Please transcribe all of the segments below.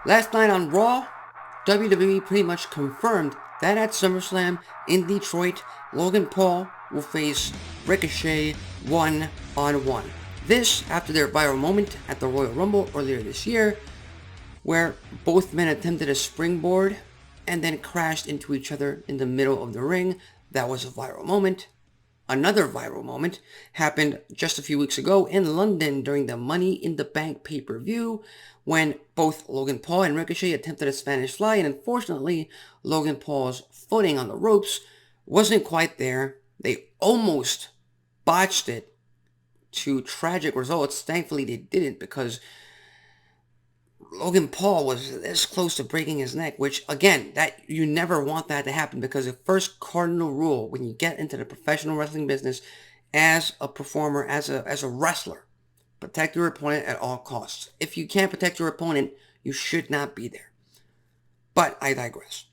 Last night on Raw, WWE pretty much confirmed that at Summerslam in Detroit, Logan Paul will face Ricochet one-on-one. This after their viral moment at the Royal Rumble earlier this year, where both men attempted a springboard and then crashed into each other in the middle of the ring. That was a viral moment. Another viral moment happened just a few weeks ago in London during the Money in the Bank pay-per-view when both Logan Paul and Ricochet attempted a Spanish fly, and unfortunately Logan Paul's footing on the ropes wasn't quite there. They almost botched it to tragic results. Thankfully they didn't, because Logan Paul was this close to breaking his neck, which, again, that you never want that to happen, because the first cardinal rule when you get into the professional wrestling business as a performer, as a wrestler, protect your opponent at all costs. If you can't protect your opponent, you should not be there. But I digress.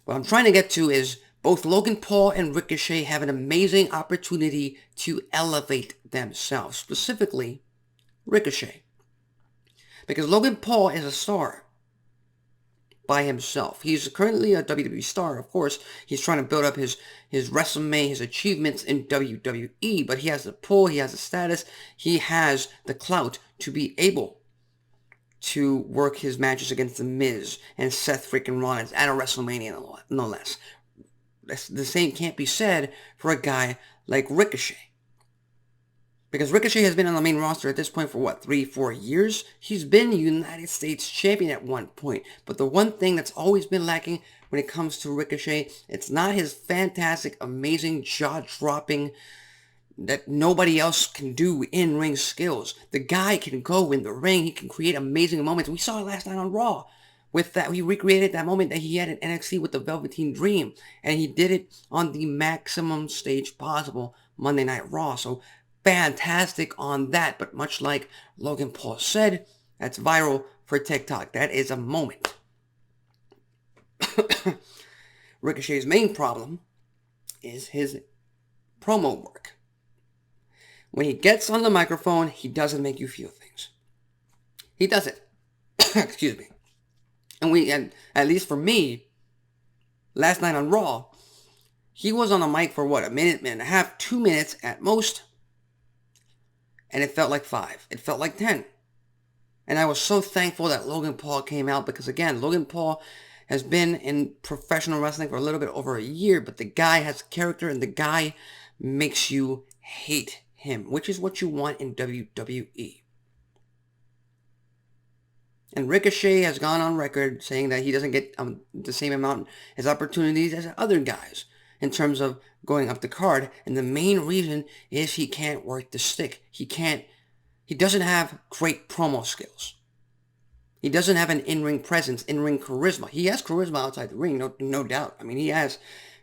What I'm trying to get to is both Logan Paul and Ricochet have an amazing opportunity to elevate themselves, specifically Ricochet. Because Logan Paul is a star by himself. He's currently a WWE star, of course. He's trying to build up his resume, his achievements in WWE, but he has the pull, he has the status, he has the clout to be able to work his matches against The Miz and Seth freaking Rollins at a WrestleMania, no less. The same can't be said for a guy like Ricochet. Because Ricochet has been on the main roster at this point for 3-4 years? He's been United States champion at one point. But the one thing that's always been lacking when it comes to Ricochet, it's not his fantastic, amazing, jaw-dropping, that nobody else can do in-ring skills. The guy can go in the ring. He can create amazing moments. We saw it last night on Raw. With that, he recreated that moment that he had in NXT with the Velveteen Dream. And he did it on the maximum stage possible, Monday Night Raw. So fantastic on that, but much like Logan Paul said, that's viral for TikTok. That is a moment. Ricochet's main problem is his promo work. When he gets on the microphone, he doesn't make you feel things. He doesn't. Excuse me. And at least for me, last night on Raw, he was on the mic for a minute and a half, 2 minutes at most. And it felt like 5. It felt like 10. And I was so thankful that Logan Paul came out, because, again, Logan Paul has been in professional wrestling for a little bit over a year, but the guy has character and the guy makes you hate him, which is what you want in WWE. And Ricochet has gone on record saying that he doesn't get the same amount as opportunities as other guys in terms of going up the card, and the main reason is he can't work the stick. He doesn't have great promo skills. He doesn't have an in-ring presence, in-ring charisma. He has charisma outside the ring, no doubt. I mean, he has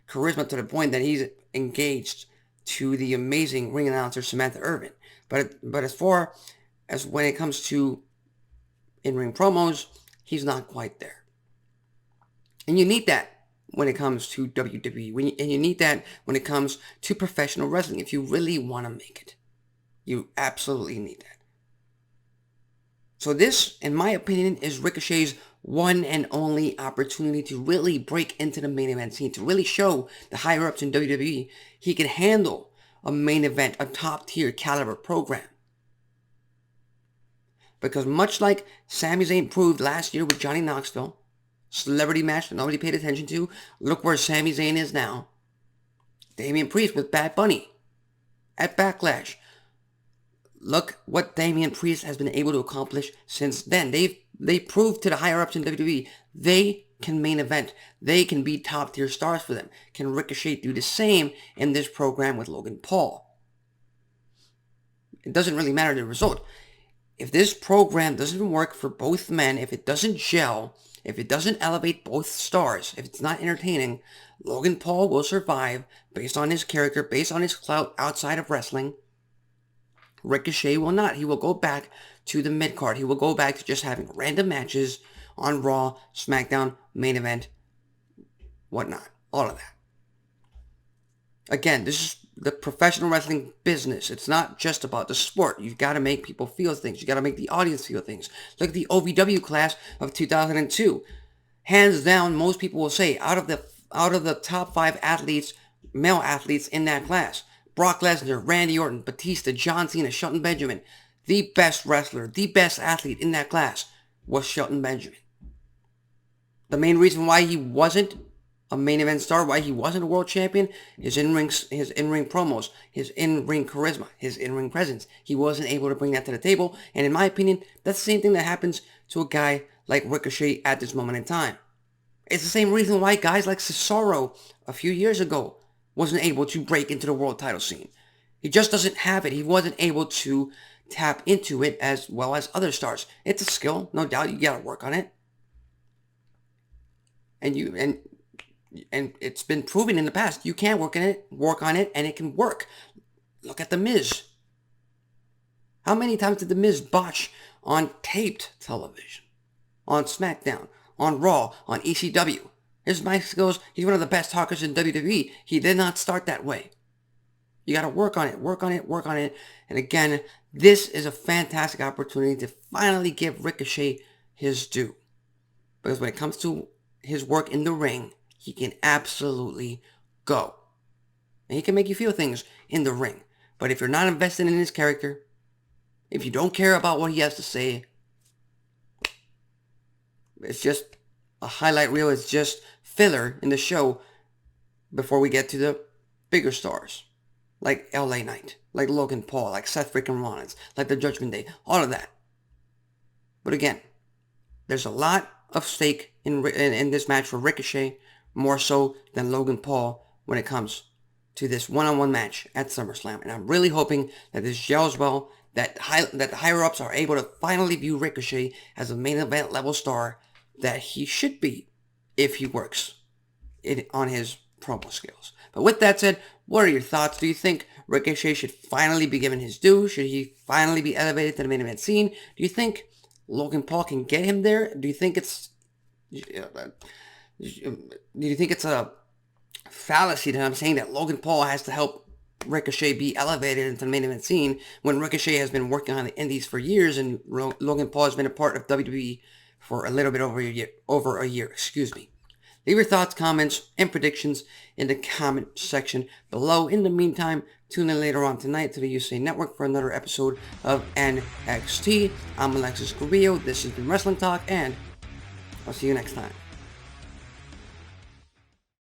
charisma to the point that he's engaged to the amazing ring announcer Samantha Irvin. But as far as when it comes to in-ring promos, he's not quite there. And you need that when it comes to WWE. And you need that when it comes to professional wrestling. If you really want to make it, you absolutely need that. So this, in my opinion, is Ricochet's one and only opportunity to really break into the main event scene, to really show the higher-ups in WWE he can handle a main event, a top-tier caliber program. Because much like Sami Zayn proved last year with Johnny Knoxville, celebrity match that nobody paid attention to, look where Sami Zayn is now. Damian Priest with Bad Bunny at Backlash. Look what Damian Priest has been able to accomplish since then. They proved to the higher-ups in WWE they can main event. They can be top-tier stars for them. Can Ricochet do the same in this program with Logan Paul? It doesn't really matter the result. If this program doesn't work for both men, if it doesn't gel, if it doesn't elevate both stars, if it's not entertaining, Logan Paul will survive based on his character, based on his clout outside of wrestling. Ricochet will not. He will go back to the mid-card. He will go back to just having random matches on Raw, SmackDown, main event, whatnot. All of that. Again, this is the professional wrestling business. It's not just about the sport. You've got to make people feel things. You got to make the audience feel things. Look at the OVW class of 2002. Hands down, most people will say out of the top 5 athletes, male athletes in that class, Brock Lesnar, Randy Orton, Batista, John Cena, Shelton Benjamin, the best wrestler, the best athlete in that class was Shelton Benjamin. The main reason why he wasn't a main event star, why he wasn't a world champion, his in-ring promos, his in-ring charisma, his in-ring presence. He wasn't able to bring that to the table, and in my opinion, that's the same thing that happens to a guy like Ricochet at this moment in time. It's the same reason why guys like Cesaro a few years ago wasn't able to break into the world title scene. He just doesn't have it. He wasn't able to tap into it as well as other stars. It's a skill, no doubt. You gotta work on it. And it's been proven in the past. You can work on it, and it can work. Look at The Miz. How many times did The Miz botch on taped television? On SmackDown, on Raw, on ECW. His mic skills, he's one of the best talkers in WWE. He did not start that way. You got to work on it. And again, this is a fantastic opportunity to finally give Ricochet his due. Because when it comes to his work in the ring, he can absolutely go. And he can make you feel things in the ring. But if you're not invested in his character, if you don't care about what he has to say, it's just a highlight reel. It's just filler in the show before we get to the bigger stars. Like LA Knight, like Logan Paul, like Seth freaking Rollins, like the Judgment Day, all of that. But again, there's a lot of stake in this match for Ricochet, more so than Logan Paul when it comes to this one-on-one match at SummerSlam. And I'm really hoping that this gels well, that the higher-ups are able to finally view Ricochet as a main event level star that he should be if he works on his promo skills. But with that said, what are your thoughts? Do you think Ricochet should finally be given his due? Should he finally be elevated to the main event scene? Do you think Logan Paul can get him there? Do you think it's a fallacy that I'm saying that Logan Paul has to help Ricochet be elevated into the main event scene when Ricochet has been working on the indies for years and Logan Paul has been a part of WWE for a little bit over a year. Leave your thoughts, comments, and predictions in the comment section below. In the meantime, tune in later on tonight to the USA Network for another episode of NXT. I'm Alexis Carrillo. This has been Wrestling Talk, and I'll see you next time.